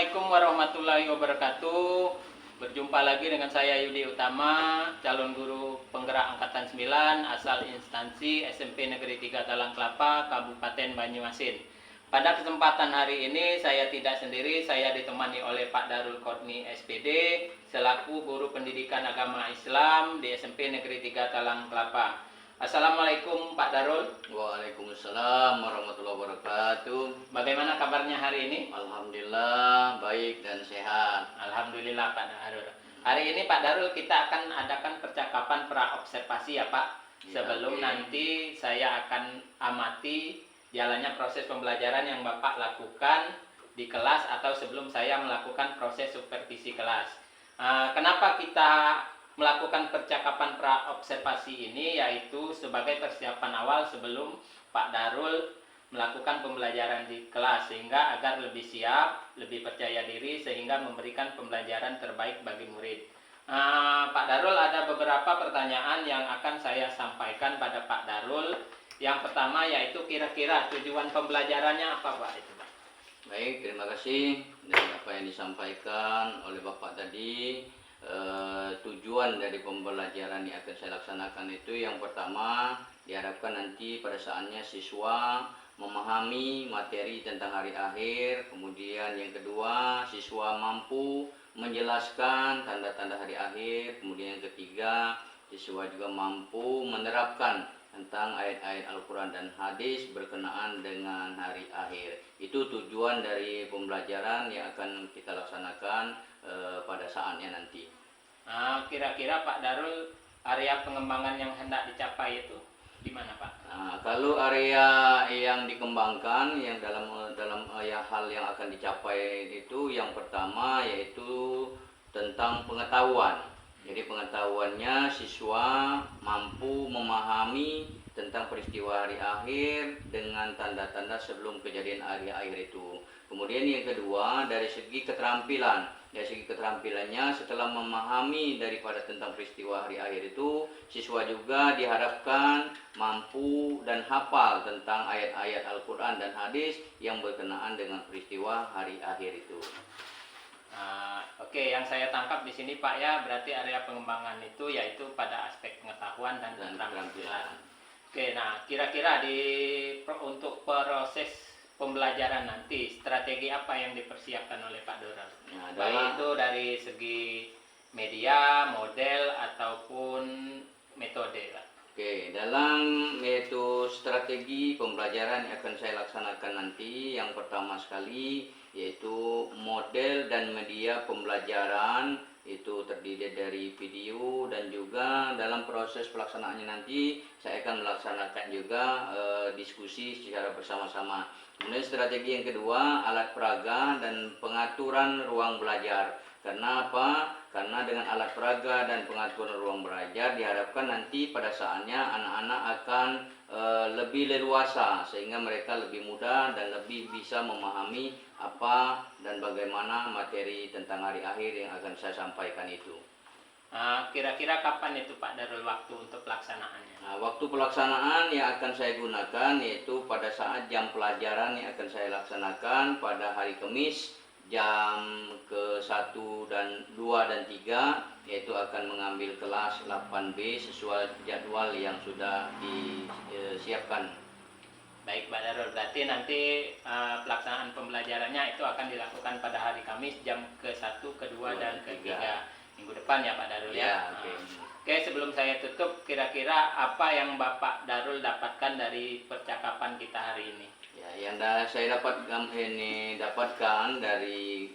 Assalamualaikum warahmatullahi wabarakatuh. Berjumpa lagi dengan saya Yudi Utama, calon guru penggerak angkatan 9 asal instansi SMP Negeri 3 Talang Kelapa, Kabupaten Banyuasin. Pada kesempatan hari ini saya tidak sendiri, saya ditemani oleh Pak Darul Qodni SPD selaku guru pendidikan agama Islam di SMP Negeri 3 Talang Kelapa. Assalamualaikum Pak Darul. Waalaikumsalam warahmatullahi wabarakatuh. Bagaimana kabarnya hari ini? Alhamdulillah baik dan sehat. Alhamdulillah Pak Darul. Hari ini Pak Darul kita akan adakan percakapan pra-observasi ya Pak. Ya, Sebelum oke. nanti saya akan amati jalannya proses pembelajaran yang Bapak lakukan di kelas atau sebelum saya melakukan proses supervisi kelas. Kenapa kita melakukan percakapan pra-observasi ini, yaitu sebagai persiapan awal sebelum Pak Darul melakukan pembelajaran di kelas, sehingga agar lebih siap, lebih percaya diri, sehingga memberikan pembelajaran terbaik bagi murid. Pak Darul, ada beberapa pertanyaan yang akan saya sampaikan pada Pak Darul. Yang pertama yaitu kira-kira tujuan pembelajarannya apa Pak? Itu Pak. Baik, terima kasih dari apa yang disampaikan oleh Bapak tadi. Tujuan dari pembelajaran yang akan saya laksanakan itu yang pertama diharapkan nanti pada saatnya siswa memahami materi tentang hari akhir, kemudian yang kedua siswa mampu menjelaskan tanda-tanda hari akhir, kemudian yang ketiga siswa juga mampu menerapkan tentang ayat-ayat Al-Quran dan hadis berkenaan dengan hari akhir. Itu tujuan dari pembelajaran yang akan kita laksanakan pada saatnya nanti. Kira-kira Pak Darul, area pengembangan yang hendak dicapai itu di mana Pak? Kalau area yang dikembangkan yang dalam hal yang akan dicapai itu yang pertama yaitu tentang pengetahuan. Jadi pengetahuannya siswa mampu memahami tentang peristiwa hari akhir dengan tanda-tanda sebelum kejadian hari akhir itu. Kemudian yang kedua dari segi keterampilan. Dari segi keterampilannya setelah memahami daripada tentang peristiwa hari akhir itu, siswa juga diharapkan mampu dan hafal tentang ayat-ayat Al-Quran dan hadis yang berkenaan dengan peristiwa hari akhir itu. Oke, yang saya tangkap di sini Pak ya, berarti area pengembangan itu yaitu pada aspek pengetahuan dan keterampilan. Oke, nah kira-kira untuk proses pembelajaran nanti strategi apa yang dipersiapkan oleh Pak Darul? Baik itu dari segi media, model ataupun metode Pak. Oke, dalam yaitu strategi pembelajaran yang akan saya laksanakan nanti yang pertama sekali yaitu model dan media pembelajaran itu terdiri dari video dan juga dalam proses pelaksanaannya nanti saya akan melaksanakan juga diskusi secara bersama-sama. Kemudian strategi yang kedua alat peraga dan pengaturan ruang belajar. Karena apa? Karena dengan alat peraga dan pengaturan ruang belajar diharapkan nanti pada saatnya anak-anak akan lebih leluasa sehingga mereka lebih mudah dan lebih bisa memahami apa dan bagaimana materi tentang hari akhir yang akan saya sampaikan itu. Kira-kira kapan itu Pak Darul waktu untuk pelaksanaannya? Waktu pelaksanaan yang akan saya gunakan yaitu pada saat jam pelajaran yang akan saya laksanakan pada hari Kamis jam ke-1 dan 2 dan 3 yaitu akan mengambil kelas 8B sesuai jadwal yang sudah disiapkan. Baik Pak Darul, berarti nanti pelaksanaan pembelajarannya itu akan dilakukan pada hari Kamis jam ke-1, ke-2 dan ke-3 minggu depan ya Pak Darul ya. Oke, sebelum saya tutup, kira-kira apa yang Bapak Darul dapatkan dari percakapan kita hari ini? Ya, yang saya dapatkan dari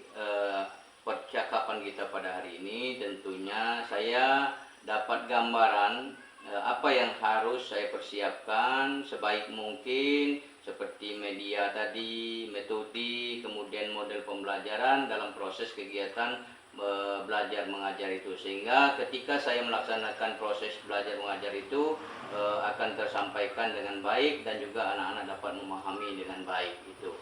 percakapan kita pada hari ini tentunya saya dapat gambaran apa yang harus saya persiapkan sebaik mungkin seperti media tadi, metode, kemudian model pembelajaran dalam proses kegiatan belajar mengajar itu sehingga ketika saya melaksanakan proses belajar mengajar itu akan tersampaikan dengan baik dan juga anak-anak dapat memahami dengan baik itu.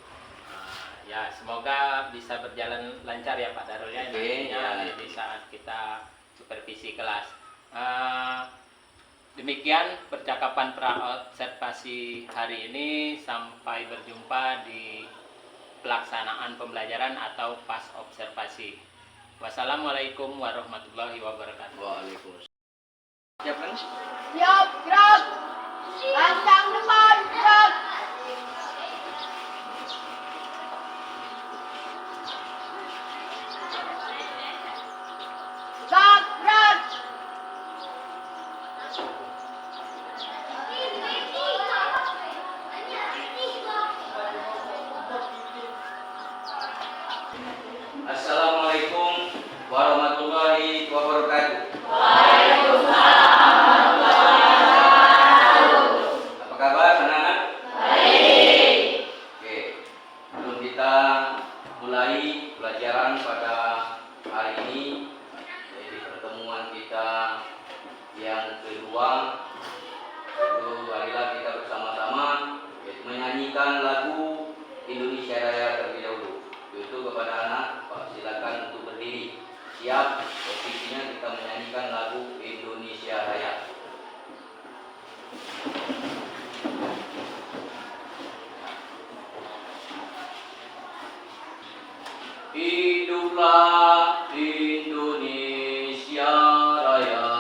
Ya, semoga bisa berjalan lancar ya Pak Darul ya, nantinya di saat kita supervisi kelas. Demikian percakapan pra-observasi hari ini. Sampai berjumpa di pelaksanaan pembelajaran atau pas observasi. Wassalamualaikum warahmatullahi wabarakatuh. Waalaikumsalam. Siap kan? Siap, gerak. Lancang depan, gerak. Gerak, gerak. Assalamualaikum warahmatullahi wabarakatuh. Apa kabar anak-anak? Baik. Oke, sebelum kita mulai pelajaran pada hari ini, yaitu pertemuan kita yang kedua, itu marilah kita bersama-sama menyanyikan lagu Indonesia Raya terlebih dahulu. Itu kepada anak, Pak, silakan untuk berdiri. Siap, posisinya kita menyanyikan lagu Indonesia Raya. Hiduplah Indonesia Raya.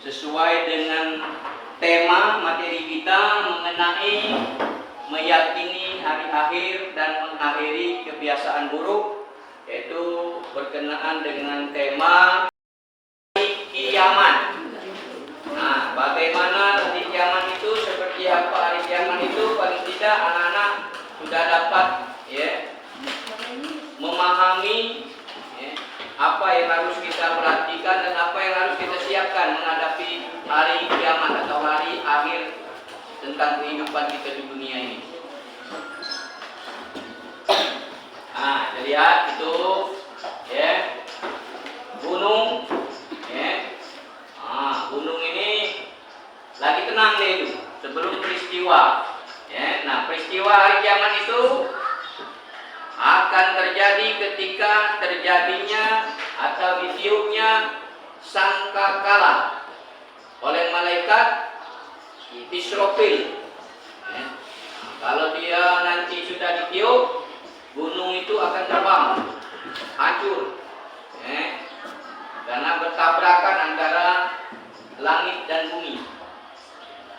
sesuai dengan tema materi kita mengenai meyakini hari akhir dan mengakhiri kebiasaan buruk, yaitu berkenaan dengan tema kiamat. Nah, bagaimana hari kiamat itu, seperti apa hari kiamat itu, paling tidak anak-anak sudah dapat ya memahami tentang kehidupan kita di dunia ini. Nah, kita lihat itu ya, gunung ya. Gunung ini lagi tenang deh itu sebelum peristiwa ya. Nah, peristiwa hari kiamat itu akan terjadi ketika terjadinya atau ditiupnya sangkakala oleh malaikat Israfil ya. Kalau dia nanti sudah ditiup, gunung itu akan terbang, hancur ya. Karena bertabrakan antara langit dan bumi,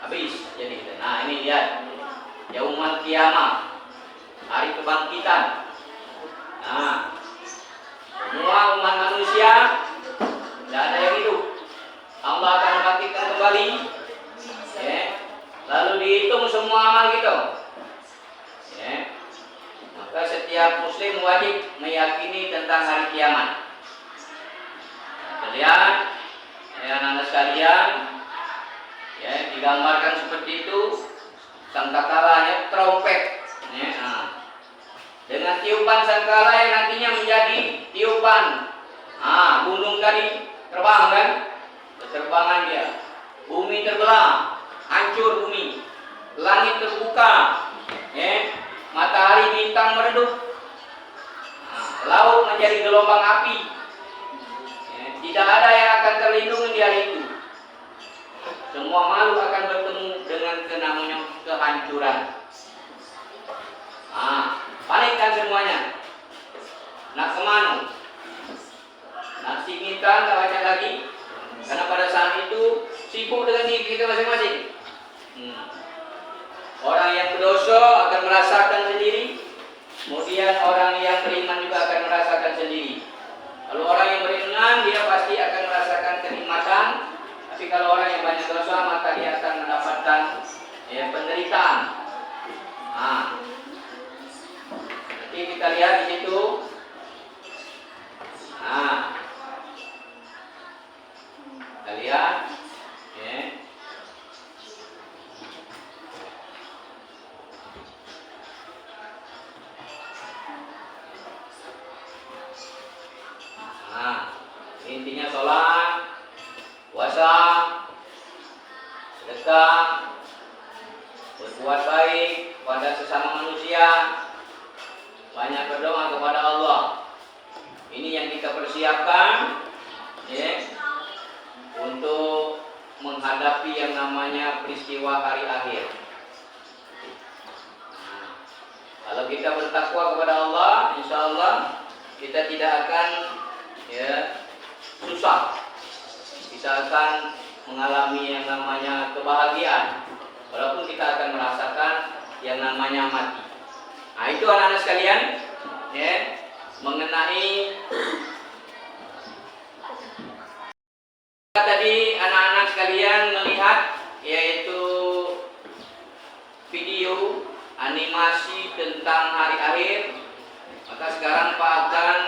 habis jadi. Nah, ini lihat yaumul kiamah, hari kebangkitan. Nah, semua umat manusia tidak ada yang hidup, Allah akan membangkitkan kembali ya. Lalu dihitung semua amal kita ya. Maka setiap muslim wajib meyakini tentang hari kiamat. Lihat ya, anak-anak sekalian ya, digambarkan seperti itu. Sangkakalanya trompet ya. Nah, dengan tiupan sangkala yang nantinya menjadi tiupan gunung tadi terbang kan, keterbangan dia, bumi terbelah, hancur bumi, langit terbuka ya, matahari bintang meredup, laut menjadi gelombang api ya. Tidak ada yang akan terlindungi di hari itu. Semua makhluk akan bertemu dengan namanya kehancuran. Panikkan semuanya. Nak kemana? Nak singitan, tak baca lagi. Karena pada saat itu sibuk dengan diri kita masing-masing. Orang yang berdosa akan merasakan sendiri. Kemudian orang yang beriman juga akan merasakan sendiri. Kalau orang yang beriman, dia pasti akan merasakan kenikmatan. Tapi kalau orang yang banyak dosa, maka dia akan mendapatkan penderitaan. Jadi kita lihat di situ. Kita lihat. Ya. Intinya sholat, puasa, sedekah, berbuat baik pada sesama manusia, banyak berdoa kepada Allah. Ini yang kita persiapkan ya, untuk menghadapi yang namanya peristiwa hari akhir. Kalau kita bertakwa kepada Allah, insya Allah kita tidak akan susah. Kita akan mengalami yang namanya kebahagiaan, walaupun kita akan merasakan yang namanya mati. Nah, itu anak-anak sekalian ya, mengenai tadi anak-anak sekalian melihat yaitu video animasi tentang hari akhir. Maka sekarang Pak akan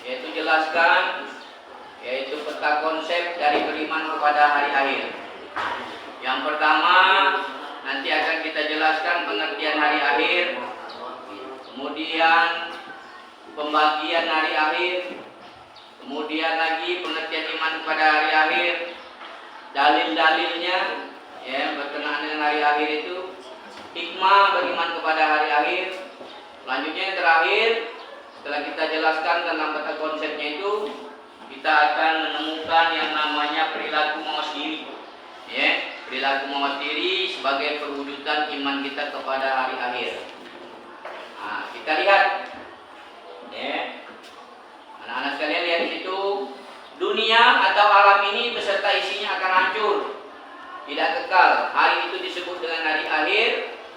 yaitu jelaskan yaitu peta konsep dari beriman kepada hari akhir. Yang pertama nanti akan kita jelaskan pengertian hari akhir, kemudian pembagian hari akhir, kemudian lagi pengertian iman kepada hari akhir, dalil-dalilnya ya berkenaan dengan hari akhir itu, hikmah beriman kepada hari akhir. Selanjutnya yang terakhir, setelah kita jelaskan tentang peta konsepnya itu, kita akan menemukan yang namanya perilaku mawas diri ya, perilaku mawas diri sebagai perwujudan iman kita kepada hari akhir. Nah, kita lihat ya, anak-anak sekalian lihat di situ, dunia atau alam ini beserta isinya akan hancur, tidak kekal. Hari itu disebut dengan hari akhir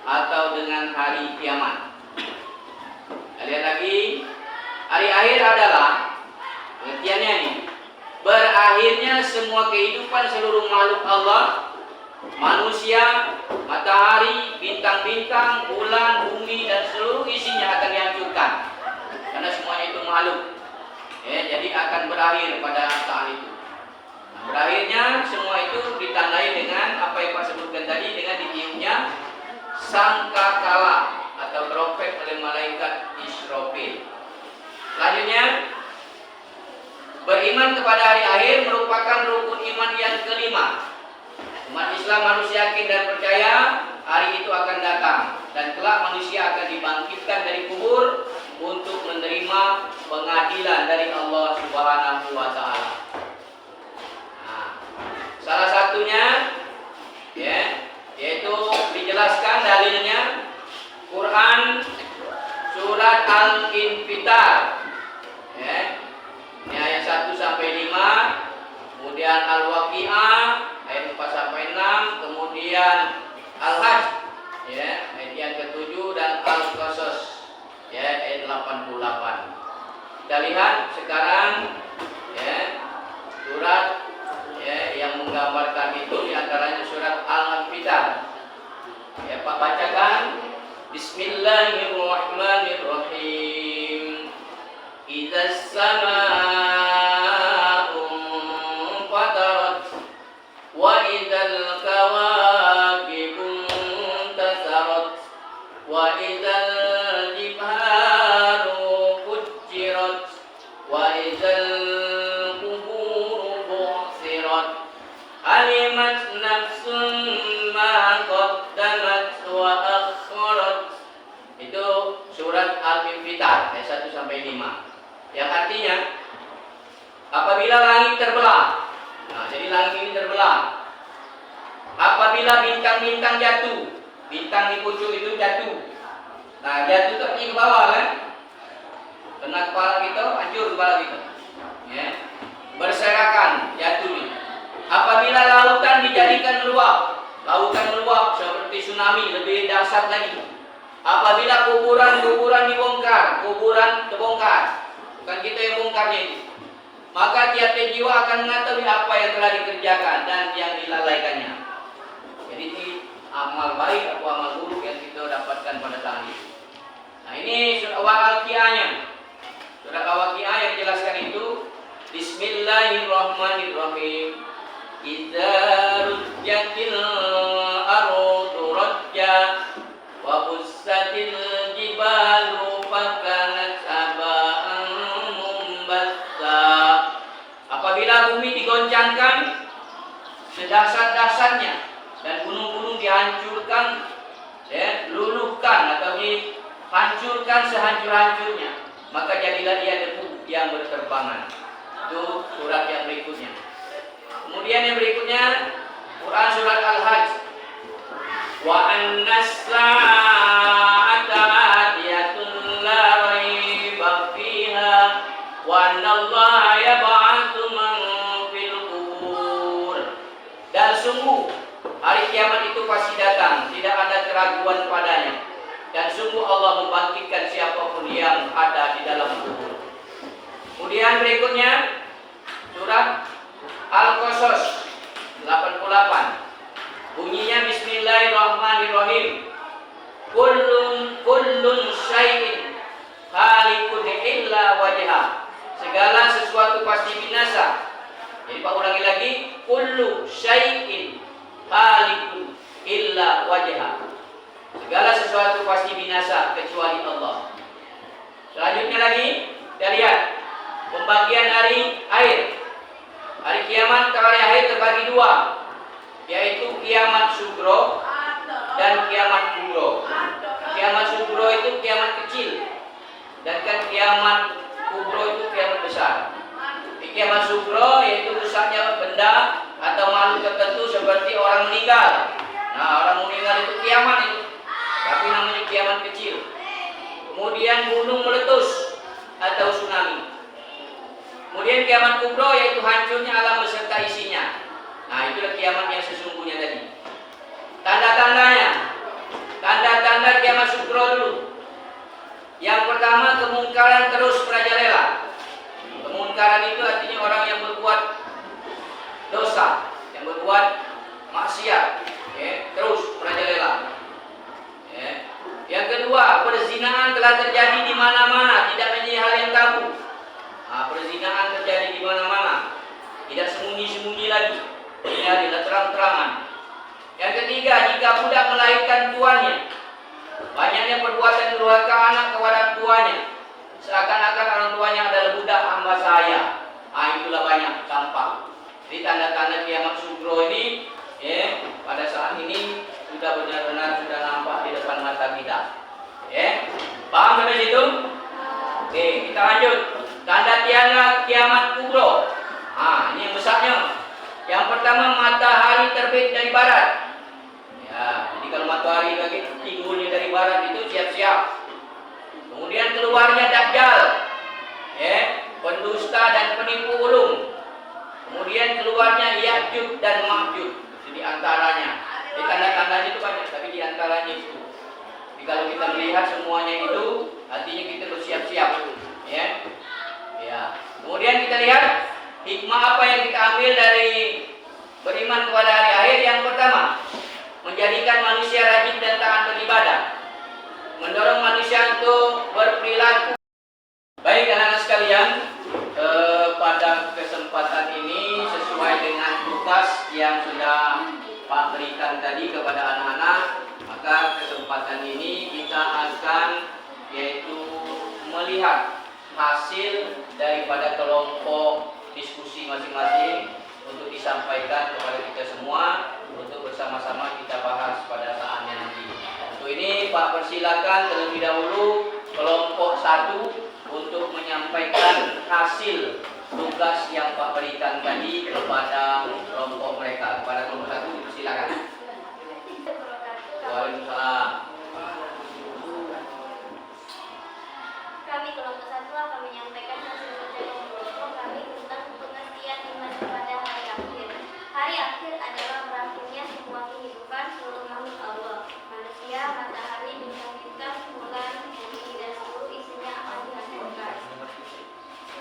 atau dengan hari kiamat. Kita lihat lagi, hari akhir adalah pengertiannya nih, berakhirnya semua kehidupan seluruh makhluk Allah, manusia, matahari, bintang-bintang, bulan, bumi, dan seluruh isinya akan dihancurkan. Karena semuanya itu makhluk. Jadi akan berakhir pada saat itu. Nah, berakhirnya semua itu ditandai dengan apa yang Pak sebutkan tadi, dengan ditiupnya sangkakala atau trompet oleh malaikat Israfil. Selanjutnya, beriman kepada hari akhir merupakan rukun iman yang kelima. Umat Islam harus yakin dan percaya hari itu akan datang dan kelak manusia akan dibangkitkan dari kubur untuk menerima pengadilan dari Allah Subhanahu wa taala. Nah, salah satunya yaitu dijelaskan dalilnya Quran surat Al-Infitar. Ini ayat 1 sampai 5, kemudian Al-Waqiah ayat 4 sampai 6, kemudian Al-Hajj ayat yang ke-7 dan Al-Qasas ayat 88. Kita lihat sekarang surat yang menggambarkan itu diantaranya surat Al-Infitar. Pak bacakan. Bismillahirrahmanirrahim. Idzas samaa'u fatarat wa idzal kawakibu intasarat wa idzal jibalu fujirat wa idzal quburu bu'sirat alimat nafsun ma qaddamat wa akharat. Itu surat Al-Infitar ayat 1 sampai 5. Yang artinya apabila langit terbelah. Nah, jadi langit ini terbelah. Apabila bintang-bintang jatuh, bintang di pucuk itu jatuh. Nah, jatuh itu artinya ke bawah kan? Kena kepala kita, hancur kepala kita. Berserakan, jatuh nih. Apabila lautan dijadikan meluap, lautan meluap seperti tsunami, lebih dahsyat lagi. Apabila kuburan-kuburan dibongkar, kuburan terbongkar, bukan kita yang bongkarnya itu, maka tiap-tiap jiwa akan mengetahui apa yang telah dikerjakan dan yang dilalaikannya. Jadi ini amal baik atau amal buruk yang kita dapatkan pada saat itu. Nah, ini surat Al-Waqiah-nya. Surat Al-Waqiah yang dijelaskan itu, Bismillahirrahmanirrahim. Idza rujjatil ardu rajja wa bussatil jibalu fakanat aba'an mumbassa. Apabila bumi digoncangkan sedahsyat-dahsyatnya dan gunung-gunung dihancurkan, luluhkan atau dihancurkan sehancur-hancurnya, maka jadilah ia debu yang berterbangan. Itu surat yang berikutnya. Kemudian yang berikutnya Quran surat Al-Hajj. Wa an-nas-sa'ata atiyatun la raiba fiha wa annallaha yab'atsu man fil qubur. Dan sungguh hari kiamat itu pasti datang, tidak ada keraguan padanya. Dan sungguh Allah membangkitkan siapapun yang ada di dalam kubur. Kemudian berikutnya surat Al-Qasas 88. Bunyinya Bismillahirrahmanirrahim. Kullun syai'in halikun illa wajha. Segala sesuatu pasti binasa. Jadi Pak ulangi lagi, kullu syai'in halikun illa wajha. Segala sesuatu pasti binasa kecuali Allah. Selanjutnya lagi kita lihat pembagian hari akhir. Hari kiamat atau hari akhir terbagi dua, yaitu kiamat sugro dan kiamat kubro. Kiamat sugro itu kiamat kecil, dan kan kiamat kubro itu kiamat besar. Di kiamat sugro yaitu rusaknya benda atau makhluk tertentu seperti orang meninggal. Nah, orang meninggal itu kiamat itu, tapi namanya kiamat kecil. Kemudian gunung meletus atau tsunami. Kemudian kiamat kubro yaitu hancurnya alam beserta isinya. Nah, itulah kiamat yang sesungguhnya tadi. Tanda-tandanya, tanda-tanda kiamat sugro dulu. Yang pertama, kemungkaran terus merajalela. Kemungkaran itu artinya orang yang berbuat dosa, yang berbuat maksiat, terus merajalela. Yang kedua, perzinahan telah terjadi di mana-mana, tidak menjadi hal yang tabu. Nah, perzinahan terjadi di mana-mana, tidak sembunyi-sembunyi lagi, ini adalah terang-terangan. Yang ketiga, jika budak melahirkan tuannya, Banyaknya perbuatan durhaka anak kepada orang tuanya, seakan-akan orang tuanya adalah budak hamba saya. Itulah banyak campak. Jadi tanda-tanda kiamat sugro ini, pada saat ini sudah benar-benar sudah nampak di depan mata kita. Paham sampai situ? Oke, kita lanjut. Tanda kiamat kubro. Ini yang besarnya. Yang pertama, matahari terbit dari barat. Ya, jadi kalau matahari lagi timbulnya dari barat itu siap-siap. Kemudian keluarnya Dajjal, pendusta dan penipu ulung. Kemudian keluarnya Ya'juj dan Ma'juj. Jadi antaranya, di tanda-tandanya itu banyak, tapi di antaranya itu. Jadi kalau kita melihat semuanya itu, artinya kita bersiap-siap. Ya. Kemudian kita lihat hikmah apa yang kita ambil dari beriman kepada hari akhir. Yang pertama, menjadikan manusia rajin dan taat beribadah, mendorong manusia untuk berperilaku baik. Anak-anak sekalian, pada kesempatan ini sesuai dengan tugas yang sudah Pak berikan tadi kepada anak-anak, maka kesempatan ini kita akan yaitu melihat hasil daripada kelompok diskusi masing-masing untuk disampaikan kepada kita semua untuk bersama-sama kita bahas pada saatnya nanti. Untuk ini Pak persilakan terlebih dahulu kelompok 1 untuk menyampaikan hasil tugas yang Pak berikan tadi kepada kelompok mereka. Kepada kelompok 1 persilakan. Waalaikumsalam. Kami kelompok 1 akan menyampaikan hasil kerja kelompok kami tentang pengertian iman kepada hari akhir. Hari akhir adalah berakhirnya semua kehidupan seluruh makhluk Allah, manusia, matahari, bintang-bintang, bulan, bumi, dan seluruh isinya akan dihancurkan.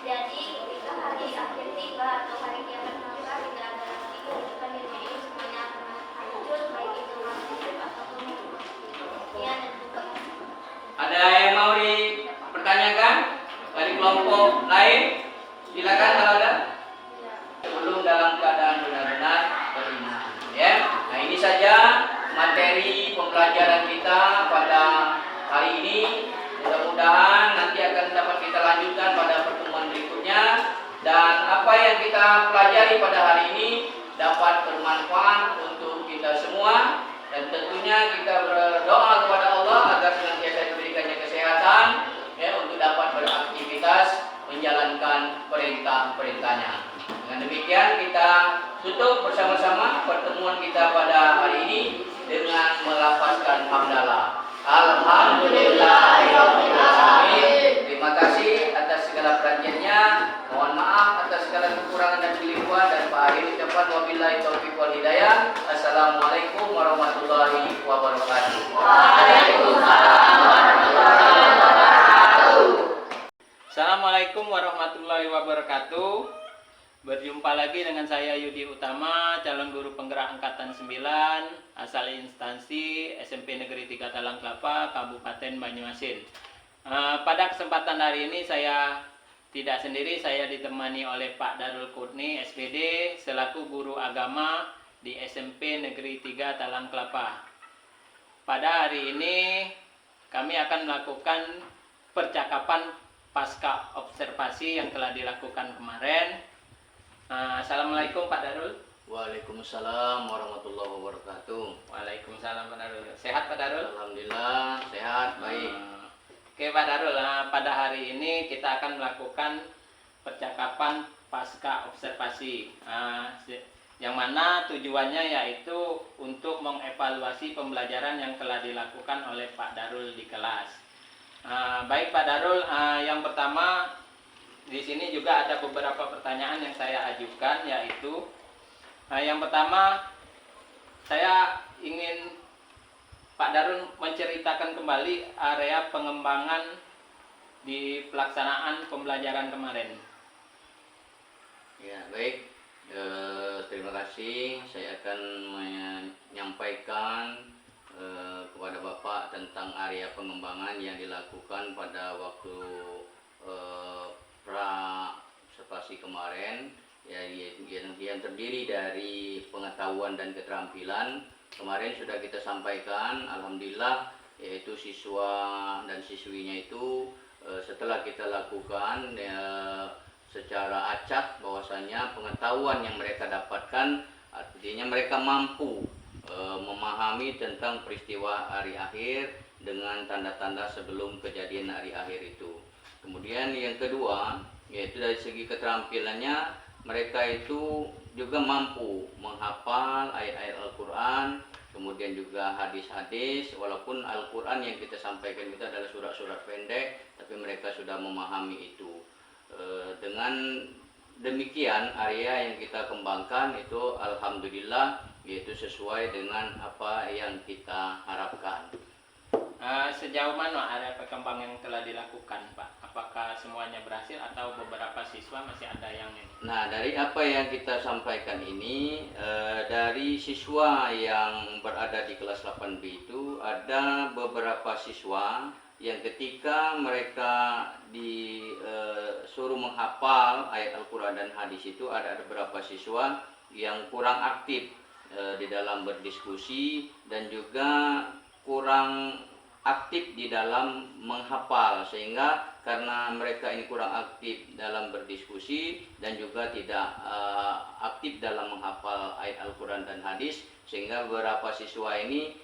Jadi ketika hari akhir tiba atau hari kiamat, maka tidak ada lagi kehidupan di dunia ini, semuanya akan hancur, baik itu makhluk hidup ataupun makhluk mati. Sekian dan terima kasih. Ada yang mau dipertanyakan dari kelompok lain? Silakan kalau ada. Belum dalam keadaan benar-benar beriman. Nah ini saja materi pembelajaran kita pada hari ini. Mudah-mudahan nanti akan dapat kita lanjutkan pada pertemuan berikutnya. Dan apa yang kita pelajari pada hari ini dapat bermanfaat untuk kita semua. Dan tentunya kita berdoa kepada Allah agar senantiasa diberikannya kesehatan untuk dapat beraktivitas menjalankan perintah-perintahnya. Dengan demikian kita tutup bersama-sama pertemuan kita pada hari ini dengan melafazkan hamdalah. Alhamdulillahirobbilalamin. Terima kasih atas segala perhatiannya. Mohon maaf atas segala kekurangan dan keliruan, dan Pak Akhir ucapan wabillahi taufiq wal hidayah. Assalamualaikum warahmatullahi wabarakatuh. Waalaikumsalam warahmatullahi wabarakatuh. Assalamualaikum warahmatullahi wabarakatuh. Berjumpa lagi dengan saya Yudi Utama, calon guru penggerak angkatan 9 asal instansi SMP Negeri 3 Talang Kelapa, Kabupaten Banyuasin. Pada kesempatan hari ini saya tidak sendiri, saya ditemani oleh Pak Darul Qutni SPD selaku guru agama di SMP Negeri 3 Talang Kelapa. Pada hari ini kami akan melakukan percakapan pasca observasi yang telah dilakukan kemarin. Assalamualaikum Pak Darul. Waalaikumsalam warahmatullahi wabarakatuh. Waalaikumsalam Pak Darul. Sehat Pak Darul? Alhamdulillah sehat, baik. Oke Pak Darul, pada hari ini kita akan melakukan percakapan pasca observasi, yang mana tujuannya yaitu untuk mengevaluasi pembelajaran yang telah dilakukan oleh Pak Darul di kelas. Baik Pak Darul, yang pertama di sini juga ada beberapa pertanyaan yang saya ajukan, yaitu yang pertama saya ingin Pak Darul menceritakan kembali area pengembangan di pelaksanaan pembelajaran kemarin. Ya, baik. Terima kasih. Saya akan menyampaikan kepada Bapak tentang area pengembangan yang dilakukan pada waktu pra-observasi kemarin, yang terdiri dari pengetahuan dan keterampilan. Kemarin sudah kita sampaikan, alhamdulillah yaitu siswa dan siswinya itu setelah kita lakukan secara acak bahwasanya pengetahuan yang mereka dapatkan artinya mereka mampu memahami tentang peristiwa hari akhir dengan tanda-tanda sebelum kejadian hari akhir itu. Kemudian yang kedua yaitu dari segi keterampilannya mereka itu juga mampu menghafal ayat-ayat Al-Quran, kemudian juga hadis-hadis. Walaupun Al-Quran yang kita sampaikan itu adalah surat-surat pendek, tapi mereka sudah memahami itu. Dengan demikian area yang kita kembangkan itu alhamdulillah yaitu sesuai dengan apa yang kita harapkan. Sejauh mana area perkembangan yang telah dilakukan, Pak? Apakah semuanya berhasil atau beberapa siswa masih ada yang ini? Nah, dari apa yang kita sampaikan ini, dari siswa yang berada di kelas 8B itu ada beberapa siswa yang ketika mereka disuruh menghafal ayat Al-Quran dan hadis itu ada beberapa siswa yang kurang aktif di dalam berdiskusi dan juga kurang aktif di dalam menghafal, sehingga karena mereka ini kurang aktif dalam berdiskusi dan juga tidak aktif dalam menghafal ayat Al-Quran dan hadis, sehingga beberapa siswa ini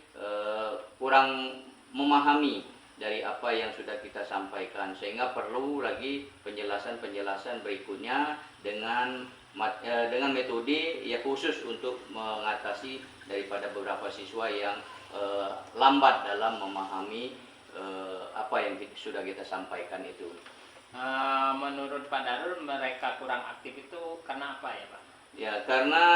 kurang memahami dari apa yang sudah kita sampaikan, sehingga perlu lagi penjelasan-penjelasan berikutnya dengan metode ya khusus untuk mengatasi daripada beberapa siswa yang lambat dalam memahami apa yang sudah kita sampaikan itu. Menurut Pak Darul mereka kurang aktif itu karena apa ya, Pak? Ya, karena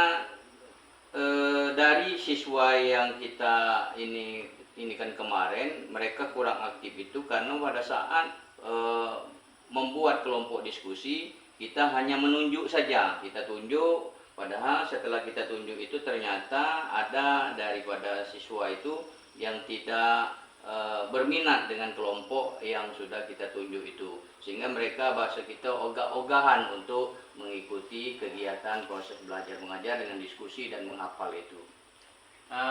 dari siswa yang kita ini kan kemarin mereka kurang aktif itu karena pada saat membuat kelompok diskusi kita hanya menunjuk saja, kita tunjuk, padahal setelah kita tunjuk itu ternyata ada daripada siswa itu yang tidak berminat dengan kelompok yang sudah kita tunjuk itu, sehingga mereka bahasa kita ogah-ogahan untuk mengikuti kegiatan proses belajar mengajar dengan diskusi dan menghafal itu.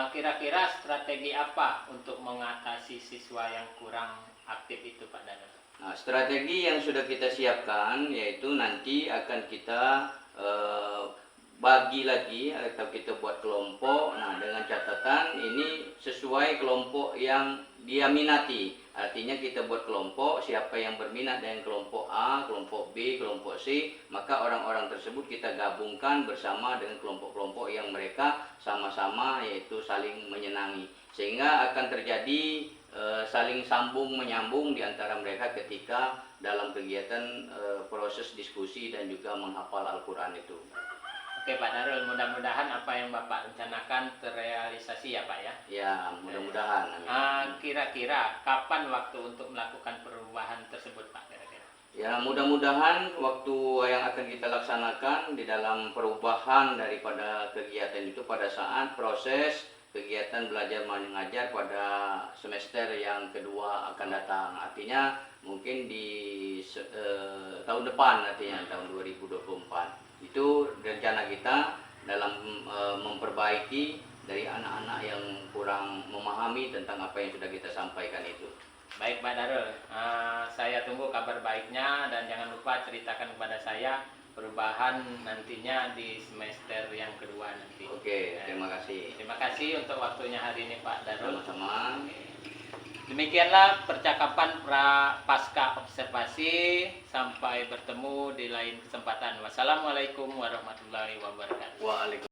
Kira-kira strategi apa untuk mengatasi siswa yang kurang aktif itu, Pak Darul? Nah, strategi yang sudah kita siapkan yaitu nanti akan kita bagi lagi atau kita buat kelompok. Nah, dengan catatan ini sesuai kelompok yang dia minati. Artinya kita buat kelompok, siapa yang berminat dengan kelompok A, kelompok B, kelompok C, maka orang-orang tersebut kita gabungkan bersama dengan kelompok-kelompok yang mereka sama-sama yaitu saling menyenangi. Sehingga akan terjadi saling sambung menyambung di antara mereka ketika dalam kegiatan proses diskusi dan juga menghafal Al-Quran itu. Oke Pak Darul, mudah-mudahan apa yang Bapak rencanakan terrealisasi ya Pak ya? Ya, mudah-mudahan. Kira-kira kapan waktu untuk melakukan perubahan tersebut Pak? Kira-kira? Ya, mudah-mudahan waktu yang akan kita laksanakan di dalam perubahan daripada kegiatan itu pada saat proses kegiatan belajar mengajar pada semester yang kedua akan datang. Artinya mungkin di tahun depan, artinya tahun 2024. Itu rencana kita dalam memperbaiki dari anak-anak yang kurang memahami tentang apa yang sudah kita sampaikan itu. Baik Pak Darul, saya tunggu kabar baiknya dan jangan lupa ceritakan kepada saya perubahan nantinya di semester yang kedua nanti. Oke, terima kasih. Terima kasih untuk waktunya hari ini Pak Darul. Sama-sama. Demikianlah percakapan pasca observasi. Sampai bertemu di lain kesempatan. Wassalamualaikum warahmatullahi wabarakatuh. Waalaikumsalam.